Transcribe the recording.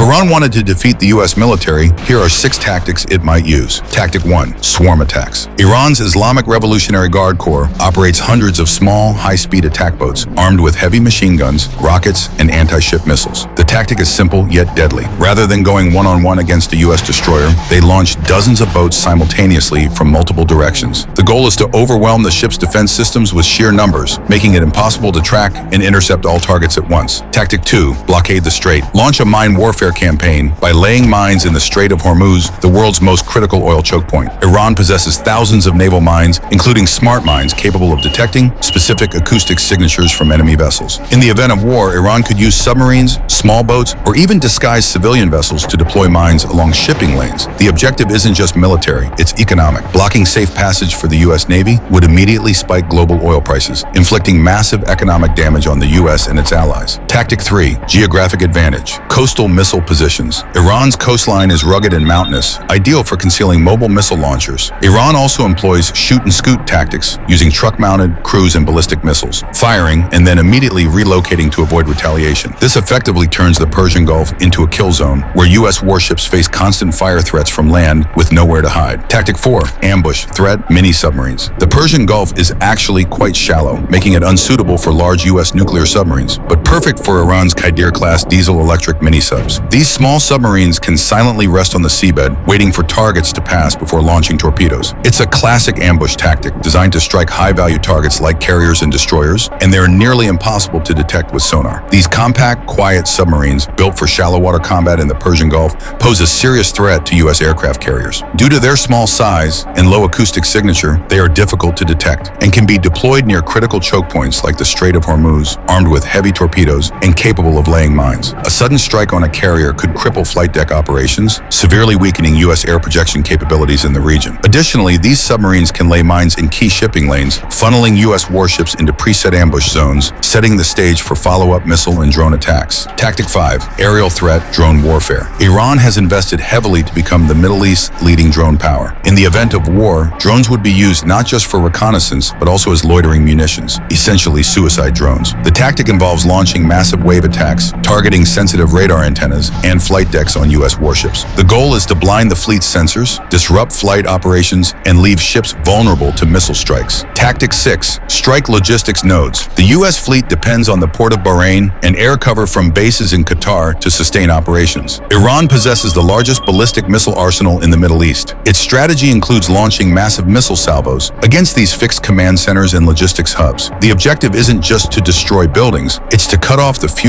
Iran wanted to defeat the U.S. military, here are 6 tactics it might use. Tactic 1. Swarm attacks. Iran's Islamic Revolutionary Guard Corps operates hundreds of small, high-speed attack boats armed with heavy machine guns, rockets, and anti-ship missiles. The tactic is simple yet deadly. Rather than going one-on-one against a U.S. destroyer, they launch dozens of boats simultaneously from multiple directions. The goal is to overwhelm the ship's defense systems with sheer numbers, making it impossible to track and intercept all targets at once. Tactic 2. Blockade the Strait. Launch a mine warfare campaign by laying mines in the Strait of Hormuz, the world's most critical oil choke point. Iran possesses thousands of naval mines, including smart mines capable of detecting specific acoustic signatures from enemy vessels. In the event of war, Iran could use submarines, small boats, or even disguised civilian vessels to deploy mines along shipping lanes. The objective isn't just military, it's economic. Blocking safe passage for the U.S. Navy would immediately spike global oil prices, inflicting massive economic damage on the U.S. and its allies. Tactic 3. Geographic advantage. Coastal missile positions. Iran's coastline is rugged and mountainous, ideal for concealing mobile missile launchers. Iran also employs shoot-and-scoot tactics, using truck-mounted, cruise, and ballistic missiles, firing and then immediately relocating to avoid retaliation. This effectively turns the Persian Gulf into a kill zone, where U.S. warships face constant fire threats from land with nowhere to hide. Tactic 4. Ambush, threat, mini-submarines. The Persian Gulf is actually quite shallow, making it unsuitable for large U.S. nuclear submarines, but perfect for Iran's Qaidir-class diesel-electric mini-subs. These small submarines can silently rest on the seabed, waiting for targets to pass before launching torpedoes. It's a classic ambush tactic designed to strike high-value targets like carriers and destroyers, and they're nearly impossible to detect with sonar. These compact, quiet submarines, built for shallow water combat in the Persian Gulf, pose a serious threat to U.S. aircraft carriers. Due to their small size and low acoustic signature, they are difficult to detect and can be deployed near critical choke points like the Strait of Hormuz, armed with heavy torpedoes and capable of laying mines. A sudden strike on a carrier could cripple flight deck operations, severely weakening U.S. air projection capabilities in the region. Additionally, these submarines can lay mines in key shipping lanes, funneling U.S. warships into preset ambush zones, setting the stage for follow-up missile and drone attacks. Tactic 5. Aerial threat, drone warfare. Iran has invested heavily to become the Middle East's leading drone power. In the event of war, drones would be used not just for reconnaissance, but also as loitering munitions, essentially suicide drones. The tactic involves launching massive wave attacks, targeting sensitive radar antennas, and flight decks on U.S. warships. The goal is to blind the fleet's sensors, disrupt flight operations, and leave ships vulnerable to missile strikes. Tactic 6. Strike logistics nodes. The U.S. fleet depends on the port of Bahrain and air cover from bases in Qatar to sustain operations. Iran possesses the largest ballistic missile arsenal in the Middle East. Its strategy includes launching massive missile salvos against these fixed command centers and logistics hubs. The objective isn't just to destroy buildings, it's to cut off the fuel